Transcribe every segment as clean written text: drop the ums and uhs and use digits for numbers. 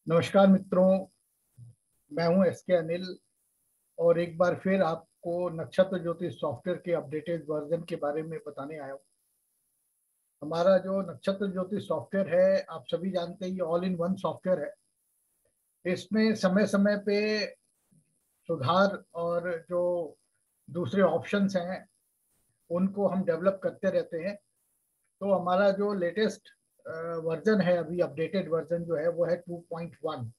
नमस्कार मित्रों, मैं हूं एस के अनिल और एक बार फिर आपको नक्षत्र ज्योतिष सॉफ्टवेयर के अपडेटेड वर्जन के बारे में बताने आया हूं। हमारा जो नक्षत्र ज्योतिष सॉफ्टवेयर है, आप सभी जानते हैं, ये ऑल इन वन सॉफ्टवेयर है। इसमें समय समय पे सुधार और जो दूसरे ऑप्शंस हैं उनको हम डेवलप करते रहते हैं। तो हमारा जो लेटेस्ट वर्जन है, अभी अपडेटेड वर्जन जो है वो है 2.1।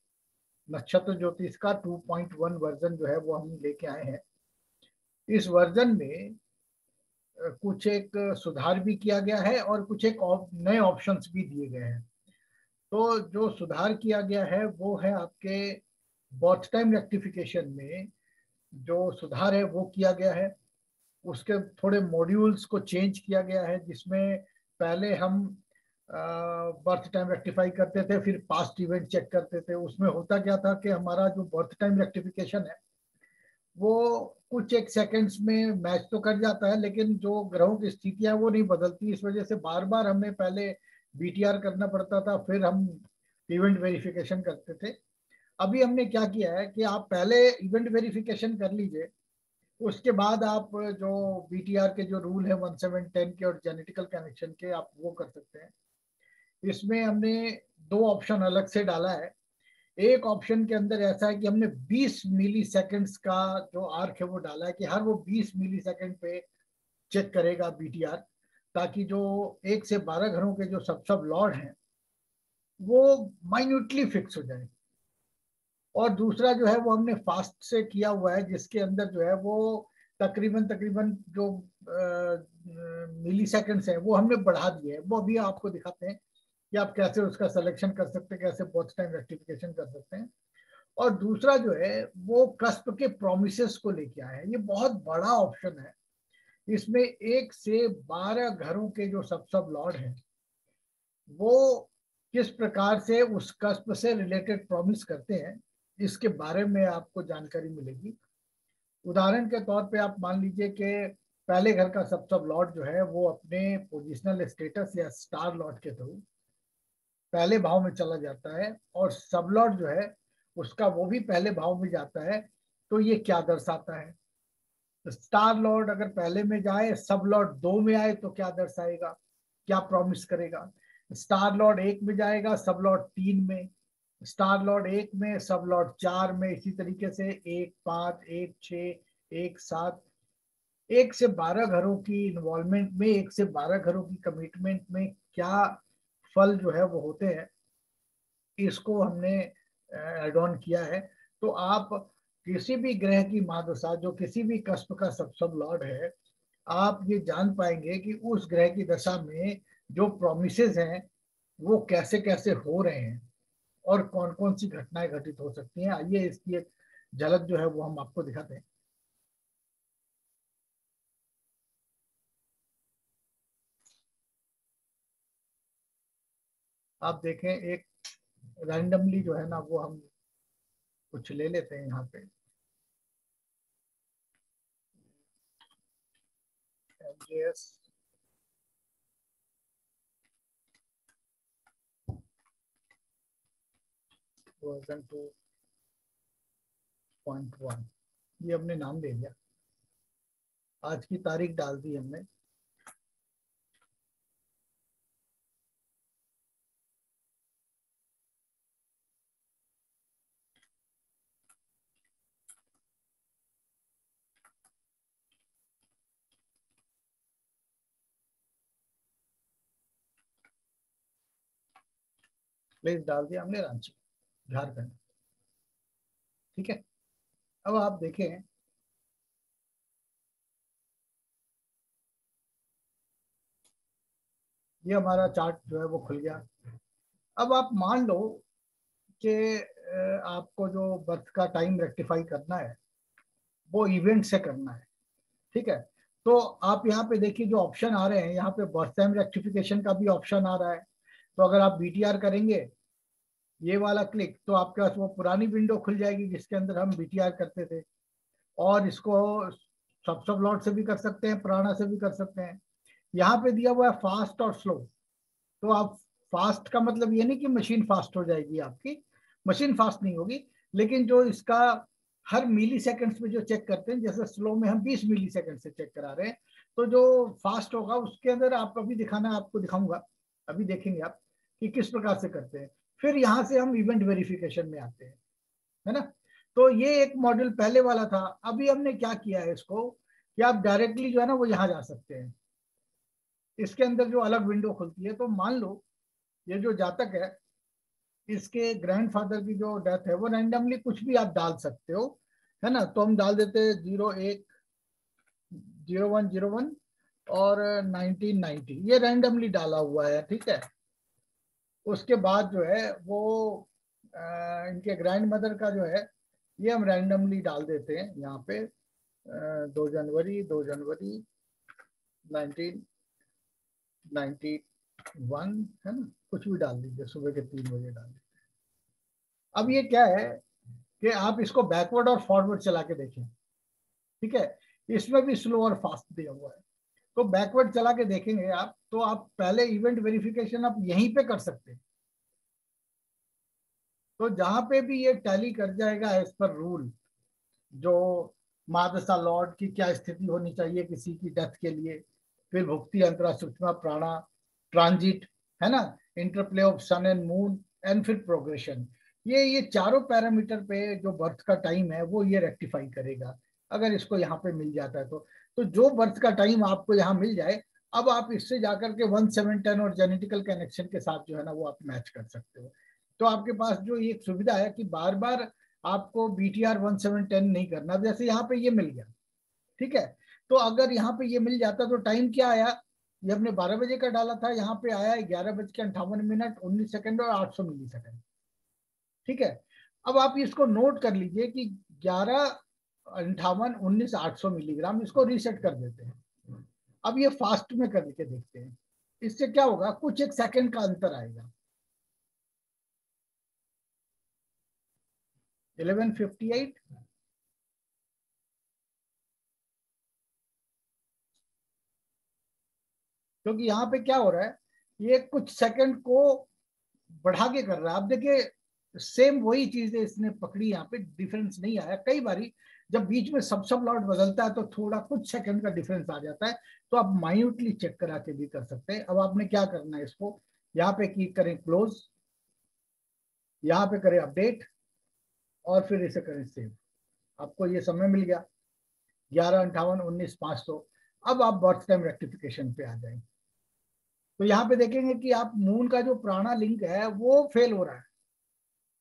नक्षत्र ज्योतिष का 2.1 वर्जन जो है वो हम लेके आए हैं। इस वर्जन में कुछ एक सुधार भी किया गया है और कुछ एक नए ऑप्शंस भी दिए गए हैं। तो जो सुधार किया गया है वो है आपके बर्थ टाइम रेक्टिफिकेशन में जो सुधार है वो किया गया है। उसके थोड़े मॉड्यूल्स को चेंज किया गया है, जिसमें पहले हम बर्थ टाइम रेक्टिफाई करते थे, फिर पास्ट इवेंट चेक करते थे। उसमें होता क्या था कि हमारा जो बर्थ टाइम रेक्टिफिकेशन है वो कुछ एक सेकंड्स में मैच तो कर जाता है, लेकिन जो ग्रहों की स्थितियां वो नहीं बदलती। इस वजह से बार बार हमें पहले बीटीआर करना पड़ता था, फिर हम इवेंट वेरिफिकेशन करते थे। अभी हमने क्या किया है कि आप पहले इवेंट वेरिफिकेशन कर लीजिए, उसके बाद आप जो बीटीआर के जो रूल है 1710 के और जेनेटिकल कनेक्शन के, आप वो कर सकते हैं। इसमें हमने दो ऑप्शन अलग से डाला है। एक ऑप्शन के अंदर ऐसा है कि हमने 20 मिली सेकेंड्स का जो आर्क है वो डाला है कि हर वो 20 मिली सेकेंड पे चेक करेगा बीटीआर, ताकि जो 1 से 12 घरों के जो सब लॉर्ड हैं वो माइन्यूटली फिक्स हो जाए। और दूसरा जो है वो हमने फास्ट से किया हुआ है, जिसके अंदर जो है वो तकरीबन तकरीबन जो मिली सेकेंड्स है वो हमने बढ़ा दिए हैं। वो अभी आपको दिखाते हैं कि आप कैसे उसका सिलेक्शन कर सकते हैं, कैसे बर्थ टाइम रेक्टिफिकेशन कर सकते हैं। और दूसरा जो है वो कस्प के प्रोमिसेस को लेके आया है। ये बहुत बड़ा ऑप्शन है। इसमें 1 से 12 घरों के जो सब लॉर्ड हैं वो किस प्रकार से उस कस्प से रिलेटेड प्रॉमिस करते हैं, इसके बारे में आपको जानकारी मिलेगी। उदाहरण के तौर पे आप मान लीजिए कि पहले घर का सब लॉर्ड जो है वो अपने पोजिशनल स्टेटस या स्टार लॉर्ड के थ्रू पहले भाव में चला जाता है, और सब लॉर्ड जो है उसका वो भी पहले भाव में जाता है। तो ये क्या दर्शाता है? तो स्टार लॉर्ड अगर पहले में जाए, सब लॉर्ड 2 में आए तो क्या दर्शाएगा, क्या प्रॉमिस करेगा? स्टार लॉर्ड 1 में जाएगा, सब लॉर्ड 3 में, स्टार लॉर्ड 1 में, सब लॉर्ड 4 में। इसी तरीके से 1, 5, 1, 6, 1, 7, 1 से 12 घरों की इन्वॉल्वमेंट में, 1 से 12 घरों की कमिटमेंट में क्या फल जो है वो होते हैं, इसको हमने एड ऑन किया है। तो आप किसी भी ग्रह की महादशा, जो किसी भी कस्प का सब लॉर्ड है, आप ये जान पाएंगे कि उस ग्रह की दशा में जो प्रोमिसेस हैं वो कैसे कैसे हो रहे हैं और कौन कौन सी घटनाएं घटित हो सकती हैं। आइए इसकी एक झलक जो है वो हम आपको दिखाते हैं। आप देखें, एक रैंडमली जो है ना वो हम कुछ ले लेते हैं यहाँ पे। MJS वर्जन 2.1, ये हमने नाम दे दिया, आज की तारीख डाल दी हमने। प्लेस डाल दिया हमने, रांची, झारखंड। ठीक है, अब आप देखें, ये हमारा चार्ट जो है वो खुल गया। अब आप मान लो कि आपको जो बर्थ का टाइम रेक्टिफाई करना है वो इवेंट से करना है। ठीक है, तो आप यहाँ पे देखिए जो ऑप्शन आ रहे हैं, यहाँ पे बर्थ टाइम रेक्टिफिकेशन का भी ऑप्शन आ रहा है। तो अगर आप बीटीआर करेंगे ये वाला क्लिक, तो आपके पास वो पुरानी विंडो खुल जाएगी जिसके अंदर हम बीटीआर करते थे। और इसको सब लॉट से भी कर सकते हैं, पुराना से भी कर सकते हैं। यहाँ पे दिया हुआ है फास्ट और स्लो। तो आप फास्ट का मतलब ये नहीं कि मशीन फास्ट हो जाएगी आपकी, मशीन फास्ट नहीं होगी, लेकिन जो इसका हर मिली सेकेंड्स में जो चेक करते हैं, जैसे स्लो में हम 20 मिली सेकेंड से चेक करा रहे हैं, तो जो फास्ट होगा उसके अंदर आप अभी दिखाना, आपको दिखाऊंगा, अभी देखेंगे आप कि किस प्रकार से करते हैं। फिर यहाँ से हम इवेंट वेरिफिकेशन में आते हैं, है ना। तो ये एक मॉड्यूल पहले वाला था। अभी हमने क्या किया है इसको, कि आप डायरेक्टली जो है ना वो यहाँ जा सकते हैं। इसके अंदर जो अलग विंडो खुलती है, तो मान लो ये जो जातक है, इसके ग्रैंडफादर की जो डेथ है, वो रैंडमली कुछ भी आप डाल सकते हो, है ना। तो हम डाल देते हैं 0101 और 1990, ये रैंडमली डाला हुआ है, ठीक है। उसके बाद जो है वो इनके ग्रैंड मदर का जो है, ये हम रैंडमली डाल देते हैं यहाँ पे, 2 जनवरी 1991, है ना, कुछ भी डाल दीजिए, सुबह के 3 बजे डाल दीजिए। अब ये क्या है कि आप इसको बैकवर्ड और फॉरवर्ड चला के देखें, ठीक है। इसमें भी स्लो और फास्ट दिया हुआ है। तो बैकवर्ड चला के देखेंगे आप, तो आप पहले इवेंट वेरिफिकेशन आप यहीं पे कर सकते हैं। तो जहां पे भी ये टैली कर जाएगा एज पर रूल, जो मादसा लॉर्ड की क्या स्थिति होनी चाहिए किसी की डेथ के लिए, फिर भुक्ति अंतरा सूक्ष्म प्राणा ट्रांजिट, है ना, interplay of sun and moon, and फिर प्रोग्रेशन, ये चारों पैरामीटर पे जो बर्थ का टाइम है वो ये रेक्टिफाई करेगा, अगर इसको यहाँ पे मिल जाता है तो जो बर्थ का टाइम आपको यहाँ मिल जाए, अब आप इससे जाकर के 1710 और जेनेटिकल कनेक्शन के साथ जो है ना वो आप मैच कर सकते हो। तो आपके पास जो ये सुविधा है कि बार बार आपको BTR 1710 नहीं करना। जैसे यहाँ पे ये मिल गया, ठीक है। तो अगर यहाँ पे ये मिल जाता तो टाइम क्या आया, ये हमने 12 बजे का डाला था, यहाँ पे आया 11:58 19 सेकंड और 800 मिली सेकंड, ठीक है। अब आप इसको नोट कर लीजिए कि 11:58 19 800 मिलीग्राम, इसको रीसेट कर देते हैं। अब ये फास्ट में करके देखते हैं, इससे क्या होगा, कुछ एक सेकंड का अंतर आएगा। 11:58, क्योंकि यहाँ पे क्या हो रहा है, ये कुछ सेकंड को बढ़ा के कर रहा है। आप देखिए, सेम वही चीज है, इसने पकड़ी, यहाँ पे डिफरेंस नहीं आया। कई बारी जब बीच में सब लॉट बदलता है तो थोड़ा कुछ सेकंड का डिफरेंस आ जाता है, तो आप माइन्यूटली चेक करा के भी कर सकते हैं। अब आपने क्या करना है, इसको यहाँ पे क्लिक करें क्लोज, यहाँ पे करें अपडेट, और फिर इसे करें सेव। आपको ये समय मिल गया 11:58 19 500। अब आप बर्थ टाइम रेक्टिफिकेशन पे आ जाएंगे, तो यहाँ पे देखेंगे कि आप मून का जो पुराना लिंक है वो फेल हो रहा है।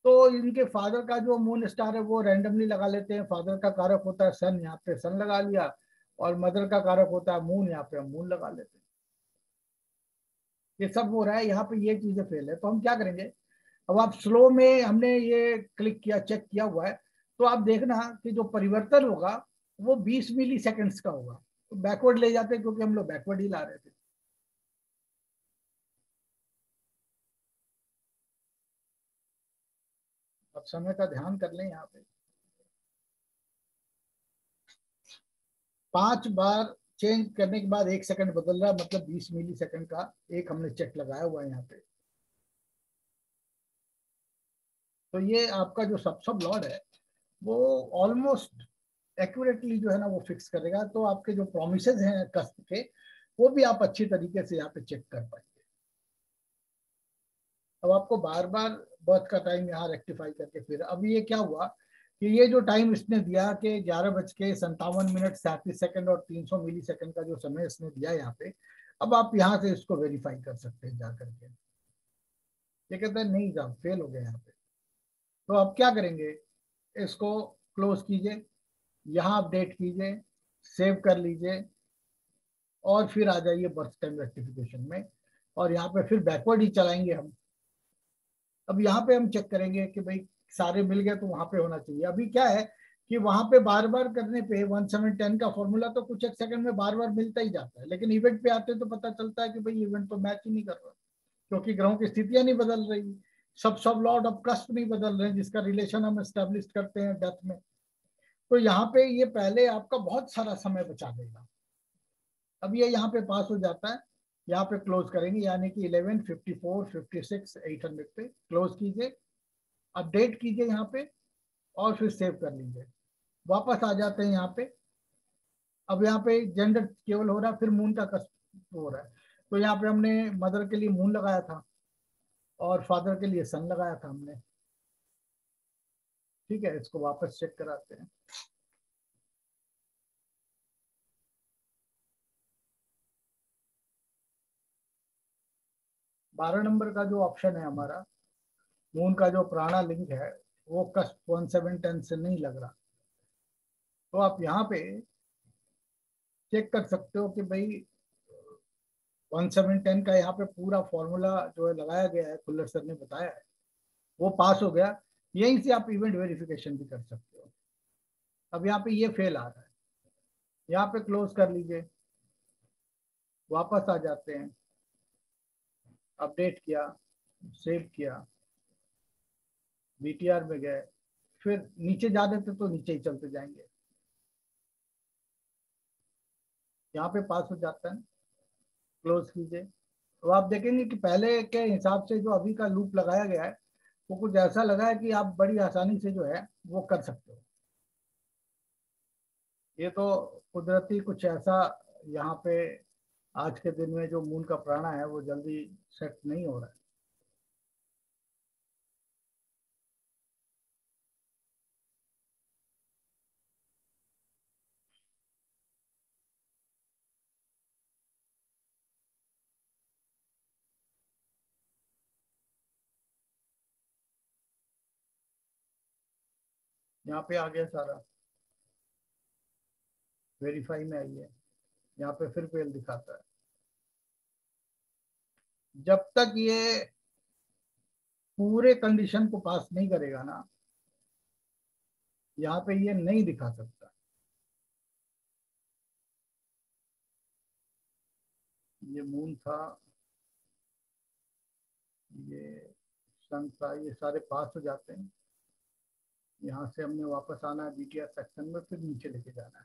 तो इनके फादर का जो मून स्टार है वो रैंडमली लगा लेते हैं। फादर का कारक होता है सन, यहाँ पे सन लगा लिया, और मदर का कारक होता है मून, यहाँ पे हम मून लगा लेते हैं। ये सब हो रहा है, यहाँ पे ये चीजें फेल है, तो हम क्या करेंगे। अब आप स्लो में, हमने ये क्लिक किया, चेक किया हुआ है, तो आप देखना कि जो परिवर्तन होगा वो 20 मिली सेकेंड्स का होगा। तो बैकवर्ड ले जाते हैं, क्योंकि हम लोग बैकवर्ड ही ला रहे थे। अब समय का ध्यान कर लें, यहाँ पे 5 बार चेंज करने के बाद 1 सेकंड बदल रहा है, मतलब 20 मिली सेकंड का एक हमने चेक लगाया हुआ है यहाँ पे। तो ये आपका जो सब लॉर्ड है वो ऑलमोस्ट एक्यूरेटली जो है ना वो फिक्स करेगा। तो आपके जो प्रोमिसेस हैं कस्ट के, वो भी आप अच्छी तरीके से यहाँ पे चेक कर पाएंगे। अब आपको बार बार बर्थ का टाइम यहाँ रेक्टिफाई करके, फिर अब ये क्या हुआ कि ये जो टाइम इसने दिया कि 11:57 37 और 300 मिली सेकंड का जो समय इसने दिया यहाँ पे, अब आप यहाँ से इसको वेरीफाई कर सकते हैं जा करके। ये कहते हैं नहीं साहब, फेल हो गया यहाँ पे। तो अब क्या करेंगे, इसको क्लोज कीजिए, यहाँ अपडेट कीजिए, सेव कर लीजिए, और फिर आ जाइए बर्थ टाइम रेक्टिफिकेशन में, और यहाँ पे फिर बैकवर्ड ही चलाएंगे हम। अब यहाँ पे हम चेक करेंगे कि भाई सारे मिल गए, तो वहां पे होना चाहिए। अभी क्या है कि वहां पे बार बार करने पे 1710 का फॉर्मूला तो कुछ एक सेकंड में बार बार मिलता ही जाता है, लेकिन इवेंट पे आते तो पता चलता है कि भाई इवेंट तो मैच ही नहीं कर रहा, क्योंकि ग्रहों की स्थितियां नहीं बदल रही, सब लॉर्ड ऑफ कस्प नहीं बदल रहे हैं, जिसका रिलेशन हम एस्टेब्लिश करते हैं डेथ में। तो यहाँ पे ये पहले आपका बहुत सारा समय बचा देगा। अब ये यहाँ पे पास हो जाता है, यहाँ पे क्लोज करेंगे, यानी कि 11:54 56 800 पे क्लोज कीजिए। अपडेट कीजिए यहाँ पे और फिर सेव कर लीजिए। वापस आ जाते हैं यहाँ पे। अब यहाँ पे जेंडर केवल हो रहा है, फिर मून का कस्ट हो रहा है। तो यहाँ पे हमने मदर के लिए मून लगाया था और फादर के लिए सन लगाया था हमने। ठीक है, इसको वापस चेक कराते हैं। बारह नंबर का जो ऑप्शन है हमारा, मून का जो पुराना लिंक है वो कस्ट 1710 से नहीं लग रहा। तो आप यहाँ पे चेक कर सकते हो कि भाई 1710 का यहाँ पे पूरा फॉर्मूला जो है लगाया गया है, खुल्लर सर ने बताया है, वो पास हो गया। यहीं से आप इवेंट वेरिफिकेशन भी कर सकते हो। अब यहाँ पे ये फेल आ रहा है, यहाँ पे क्लोज कर लीजिए, वापस आ जाते हैं, अपडेट किया, सेव किया, बीटीआर में गए, फिर नीचे जा रहे थे तो नीचे ही चलते जाएंगे, यहाँ पे पास हो जाता है, क्लोज कीजिए। तो आप देखेंगे कि पहले के हिसाब से जो अभी का लूप लगाया गया है वो कुछ ऐसा लगा है कि आप बड़ी आसानी से जो है वो कर सकते हो। ये तो कुदरती कुछ ऐसा यहाँ पे आज के दिन में जो मून का प्राणा है वो जल्दी सेट नहीं हो रहा है। यहाँ पे आ गया सारा, वेरीफाई में आई है, यहाँ पे फिर फेल दिखाता है। जब तक ये पूरे कंडीशन को पास नहीं करेगा ना, यहाँ पे ये नहीं दिखा सकता। ये मून था, ये सन था, ये सारे पास हो जाते हैं। यहाँ से हमने वापस आना है बीटीआर सेक्शन में, फिर नीचे लेके जाना है।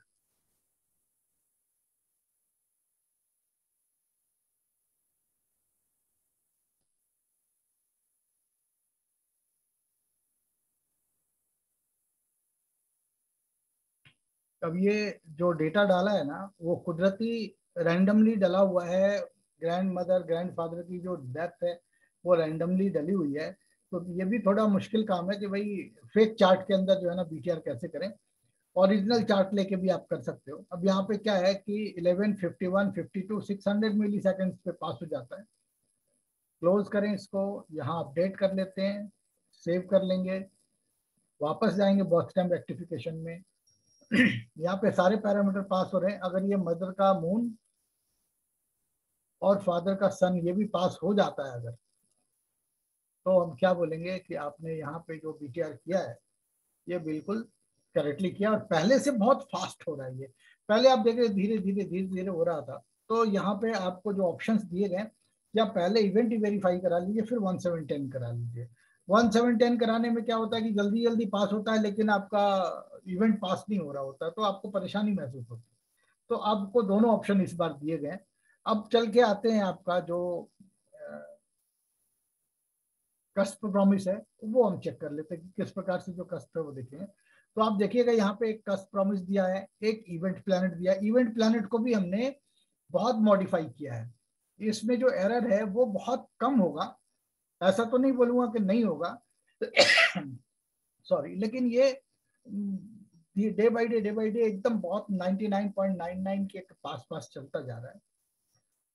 अब ये जो डेटा डाला है ना वो कुदरती रैंडमली डला हुआ है। ग्रैंड मदर ग्रैंड फादर की जो डेथ है वो रैंडमली डली हुई है। तो ये भी थोड़ा मुश्किल काम है कि भाई फेक चार्ट के अंदर जो है ना बीटीआर कैसे करें। ओरिजिनल चार्ट लेके भी आप कर सकते हो। अब यहाँ पे क्या है कि 11, 51, 52, 600 मिली सेकेंड्स पे पास हो जाता है। क्लोज करें इसको, यहाँ अपडेट कर लेते हैं, सेव कर लेंगे, वापस जाएंगे बॉक्स टाइम रेक्टिफिकेशन में। यहाँ पे सारे पैरामीटर पास हो रहे हैं। अगर ये मदर का मून और फादर का सन ये भी पास हो जाता है अगर, तो हम क्या बोलेंगे कि आपने यहाँ पे जो बीटीआर किया है ये बिल्कुल करेक्टली किया और पहले से बहुत फास्ट हो रहा है। ये पहले आप देख रहे धीरे धीरे हो रहा था। तो यहाँ पे आपको जो ऑप्शंस दिए गए, या पहले इवेंट ही वेरीफाई करा लीजिए, फिर 1710 करा लीजिए। 1710 कराने में क्या होता है कि जल्दी जल्दी पास होता है, लेकिन आपका इवेंट पास नहीं हो रहा होता, तो आपको परेशानी महसूस होती है। तो आपको दोनों ऑप्शन इस बार दिए गए। अब चल के आते हैं आपका जो कस्प प्रॉमिस है वो हम चेक कर लेते हैं कि किस प्रकार से जो कस्प है वो देखें। तो आप देखिएगा यहाँ पे एक कस्प प्रॉमिस दिया है, एक इवेंट प्लैनेट दिया है। इवेंट प्लैनेट को भी हमने बहुत मॉडिफाई किया है। इसमें जो एरर है वो बहुत कम होगा, ऐसा तो नहीं बोलूंगा कि नहीं होगा सॉरी, लेकिन ये डे बाई डे एकदम बहुत 99.99 के पास पास चलता जा रहा है।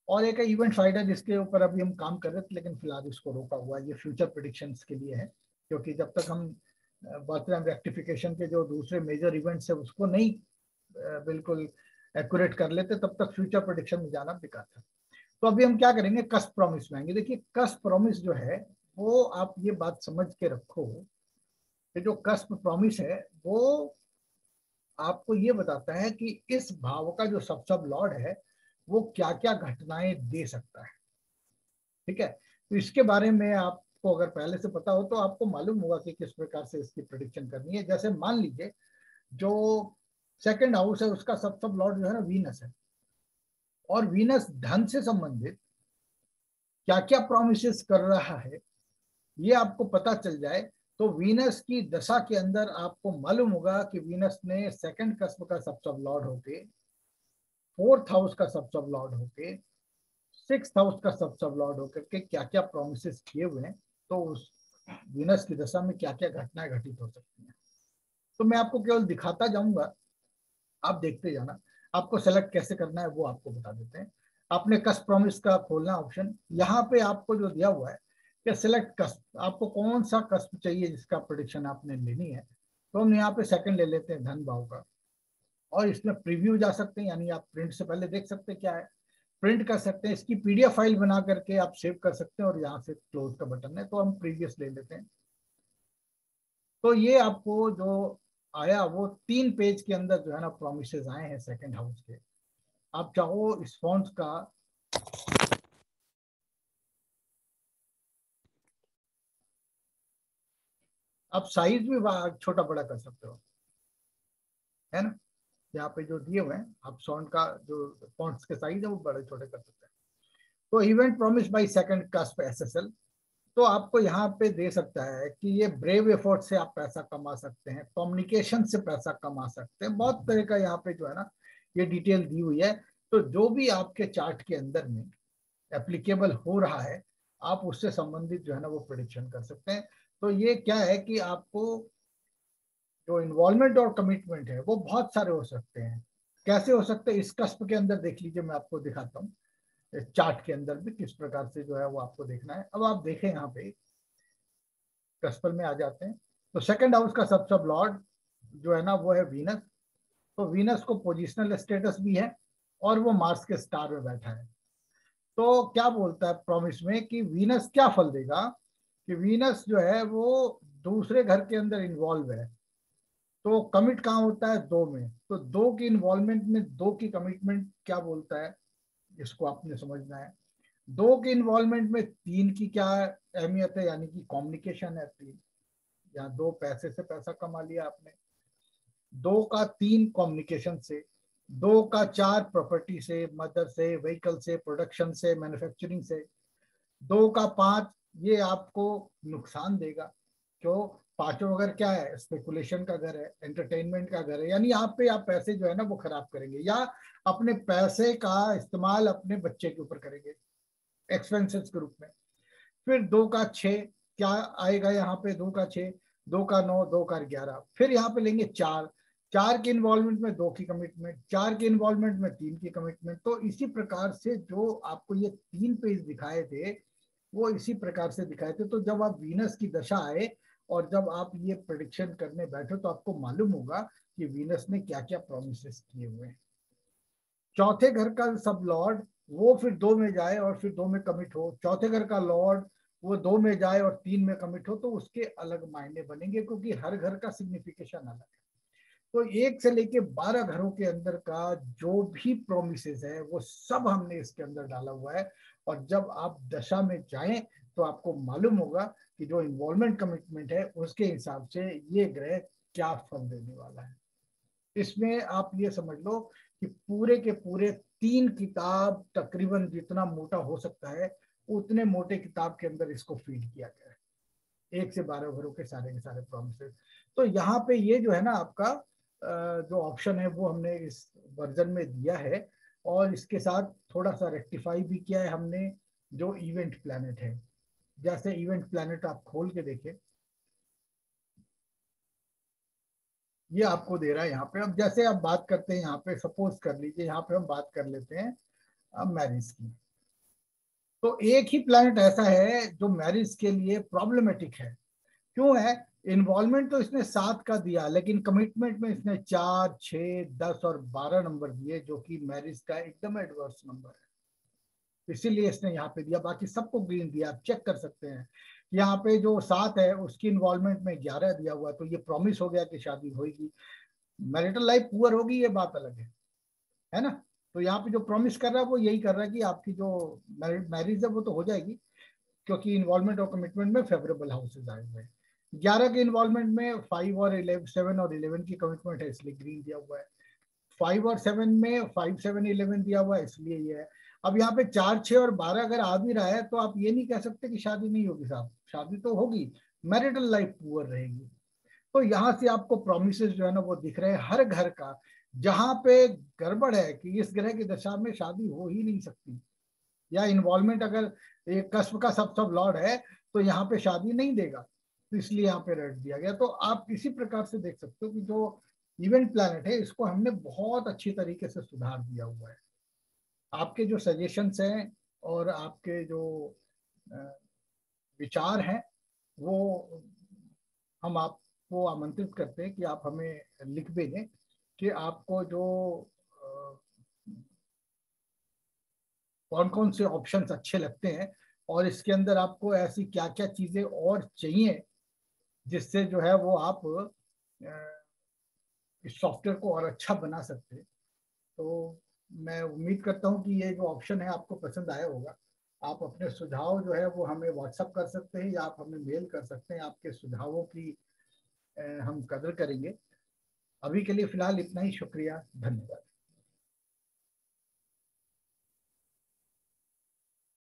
और एक इवेंट फाइंडर जिसके ऊपर अभी हम काम कर रहे थे, लेकिन फिलहाल इसको रोका हुआ है, ये फ्यूचर प्रिडिक्शंस के लिए है। क्योंकि जब तक हम बर्थडे रेक्टिफिकेशन के जो दूसरे मेजर इवेंट्स है उसको नहीं बिल्कुल एक्यूरेट कर लेते, तब तक फ्यूचर प्रिडिक्शन में जाना बेकार था। तो अभी हम क्या करेंगे, कस्ट प्रॉमिस में आएंगे। देखिए कस्ट प्रॉमिस जो है वो आप ये बात समझ के रखो कि जो कस्ट प्रॉमिस है वो आपको ये बताता है कि इस भाव का जो सब लॉर्ड है वो क्या क्या घटनाएं दे सकता है। ठीक है, तो इसके बारे में आपको अगर पहले से पता हो तो आपको मालूम होगा कि किस प्रकार से इसकी प्रिडिक्शन करनी है। जैसे मान लीजिए जो सेकंड हाउस है उसका सब लॉर्ड जो है ना वीनस है, और वीनस धन से संबंधित क्या क्या प्रोमिस कर रहा है ये आपको पता चल जाए, तो वीनस की दशा के अंदर आपको मालूम होगा कि वीनस ने सेकंड कस्प का सब लॉर्ड होके, फोर्थ हाउस का सब लॉर्ड होके, सिक्स हाउस का सब लॉर्ड होकर के क्या क्या प्रोमिस किए हुए हैं, तो उस वीनस की दशा में क्या क्या घटनाएं घटित हो सकती हैं। तो मैं आपको केवल दिखाता जाऊंगा, आप देखते जाना। आपको सेलेक्ट कैसे करना है वो आपको बता देते हैं। आपने कस्ट प्रॉमिस का खोलना ऑप्शन, यहाँ पे आपको जो दिया हुआ है कि सिलेक्ट कस्ट, आपको कौन सा कस्ट चाहिए जिसका प्रोडिक्शन आपने लेनी है। तो हम यहाँ पे सेकंड ले लेते हैं, धन भाव का। और इसमें प्रीव्यू जा सकते हैं, यानी आप प्रिंट से पहले देख सकते हैं क्या है, प्रिंट कर सकते हैं, इसकी पीडीएफ फाइल बना करके आप सेव कर सकते हैं, और यहाँ से क्लोज का बटन है। तो हम प्रीवियस ले लेते हैं। तो ये आपको जो आया वो 3 पेज के अंदर जो है ना प्रोमिसेस आए हैं सेकंड हाउस के। आप चाहो इस फॉन्ट का आप साइज भी छोटा बड़ा कर सकते हो, है ना। यहाँ पे जो दिए हुए हैं आप फॉन्ट का जो फॉन्ट्स के साइज है वो बड़े छोटे कर सकते हैं। तो event promise by second cast SSL, तो आपको यहाँ पे दे सकता है कि ये ब्रेव एफर्ट से आप पैसा कमा सकते हैं, कम्युनिकेशन से पैसा कमा सकते हैं, बहुत तरह का यहाँ पे जो है ना ये डिटेल दी हुई है। तो जो भी आपके चार्ट के अंदर में एप्लीकेबल हो रहा है, आप उससे संबंधित जो है ना वो प्रेडिक्शन कर सकते हैं। तो ये क्या है कि आपको जो इन्वॉल्वमेंट और कमिटमेंट है वो बहुत सारे हो सकते हैं। कैसे हो सकते हैं इस कस्प के अंदर देख लीजिए, मैं आपको दिखाता हूँ चार्ट के अंदर भी किस प्रकार से जो है वो आपको देखना है। अब आप देखें यहाँ पे कस्पर में आ जाते हैं, तो सेकंड हाउस का सब लॉर्ड जो है ना वो है वीनस। तो वीनस को पोजिशनल स्टेटस भी है, और वो मार्स के स्टार में बैठा है। तो क्या बोलता है प्रॉमिस में कि वीनस क्या फल देगा, कि वीनस जो है वो दूसरे घर के अंदर इन्वॉल्व है। तो कमिट कहाँ होता है, दो में। तो दो की इन्वॉल्वमेंट में दो की कमिटमेंट क्या बोलता है, इसको आपने समझना है। दो की इन्वॉल्वमेंट में तीन की क्या अहमियत है, यानी कि कम्युनिकेशन है तीन। यहाँ दो पैसे से पैसा कमा लिया आपने, दो का तीन कम्युनिकेशन से, दो का चार प्रॉपर्टी से, मदर से, व्हीकल से, प्रोडक्शन से, मैन्युफैक्चरिंग से, दो का पांच ये आपको नुकसान देगा। क्यों, पांचों अगर क्या है, स्पेकुलेशन का घर है, एंटरटेनमेंट का घर है, यानी आप पे आप पैसे जो है ना वो खराब करेंगे, या अपने पैसे का इस्तेमाल अपने बच्चे के ऊपर करेंगे एक्सपेंसेस के रूप में। फिर दो का छः क्या आएगा यहाँ पे, दो का छः, दो का नौ, दो का 11। फिर यहाँ पे लेंगे चार, चार के इन्वॉल्वमेंट में दो की कमिटमेंट, चार के इन्वॉल्वमेंट में तीन की कमिटमेंट। तो इसी प्रकार से जो आपको ये 3 पेज दिखाए थे वो इसी प्रकार से दिखाए थे। तो जब आप वीनस की दशा आए और जब आप ये प्रेडिक्शन करने बैठे तो आपको मालूम होगा कि वीनस ने क्या क्या प्रोमिस किए हुए हैं। चौथे घर का सब लॉर्ड वो फिर दो में जाए और फिर दो में कमिट हो, चौथे घर का लॉर्ड वो दो में जाए और तीन में कमिट हो, तो उसके अलग मायने बनेंगे, क्योंकि हर घर का सिग्निफिकेशन अलग है। तो 1 से लेके 12 घरों के अंदर का जो भी प्रोमिसेस है वो सब हमने इसके अंदर डाला हुआ है। और जब आप दशा में जाएं तो आपको मालूम होगा कि जो इन्वॉल्वमेंट कमिटमेंट है उसके हिसाब से ये ग्रह क्या फल देने वाला है। इसमें आप ये समझ लो कि पूरे के पूरे 3 किताब तकरीबन जितना मोटा हो सकता है उतने मोटे किताब के अंदर इसको फीड किया गया है, 1 से 12 घरों के सारे प्रोमिसेस। तो यहाँ पे ये जो है ना आपका जो ऑप्शन है वो हमने इस वर्जन में दिया है, और इसके साथ थोड़ा सा रेक्टिफाई भी किया है हमने। जो इवेंट प्लैनेट है, जैसे इवेंट प्लैनेट आप खोल के देखें, ये आपको दे रहा है यहाँ पे। अब जैसे आप बात करते हैं यहाँ पे, सपोज कर लीजिए यहाँ पे हम बात कर लेते हैं अब मैरिज की। तो एक ही प्लैनेट ऐसा है जो मैरिज के लिए प्रॉब्लमेटिक है। क्यों है, इन्वॉल्वमेंट तो इसने 7 का दिया, लेकिन कमिटमेंट में इसने 4, 6, 10 और 12 नंबर दिए, जो कि मैरिज का एकदम एडवर्स नंबर है। इसीलिए इसने यहाँ पे दिया, बाकी सबको ग्रीन दिया। आप चेक कर सकते हैं यहाँ पे जो 7 है उसकी इन्वॉल्वमेंट में 11 दिया हुआ, तो ये प्रॉमिस हो गया कि शादी होगी। मैरिटल लाइफ पुअर होगी ये बात अलग है ना। तो यहाँ पे जो प्रॉमिस कर रहा है वो यही कर रहा है कि आपकी जो मैरिज है वो तो हो जाएगी, क्योंकि इन्वॉल्वमेंट और कमिटमेंट में फेवरेबल हाउसेज आए हुए हैं। 11 के इन्वॉल्वमेंट में 5 और 11, 7 और 11 की कमिटमेंट है, इसलिए ग्रीन दिया हुआ है। 5 और 7 में 5, 7, 11 दिया हुआ है, इसलिए ये है। अब यहाँ पे 4, 6 और 12 अगर आ भी रहा है तो आप ये नहीं कह सकते कि शादी नहीं होगी साहब, शादी तो होगी। मैरिटल लाइफ पुअर रहेगी। तो यहाँ से आपको प्रोमिसेस जो है ना वो दिख रहे हैं हर घर का, जहां पे गड़बड़ है कि इस ग्रह की दशा में शादी हो ही नहीं सकती, या इन्वॉल्वमेंट अगर एक कस्प का सब लॉर्ड है तो यहाँ पे शादी नहीं देगा, तो इसलिए यहाँ पे रेड दिया गया। तो आप इसी प्रकार से देख सकते हो कि जो इवेंट प्लैनेट है इसको हमने बहुत अच्छी तरीके से सुधार दिया हुआ है। आपके जो सजेशंस हैं और आपके जो विचार हैं वो हम आपको आमंत्रित करते हैं कि आप हमें लिख भेजें कि आपको जो कौन कौन से ऑप्शंस अच्छे लगते हैं, और इसके अंदर आपको ऐसी क्या क्या चीजें और चाहिए जिससे जो है वो आप इस सॉफ्टवेयर को और अच्छा बना सकते हैं। तो मैं उम्मीद करता हूँ कि ये जो ऑप्शन है आपको पसंद आया होगा। आप अपने सुझाव जो है वो हमें व्हाट्सअप कर सकते हैं या आप हमें मेल कर सकते हैं। आपके सुझावों की हम कदर करेंगे। अभी के लिए फिलहाल इतना ही। शुक्रिया, धन्यवाद।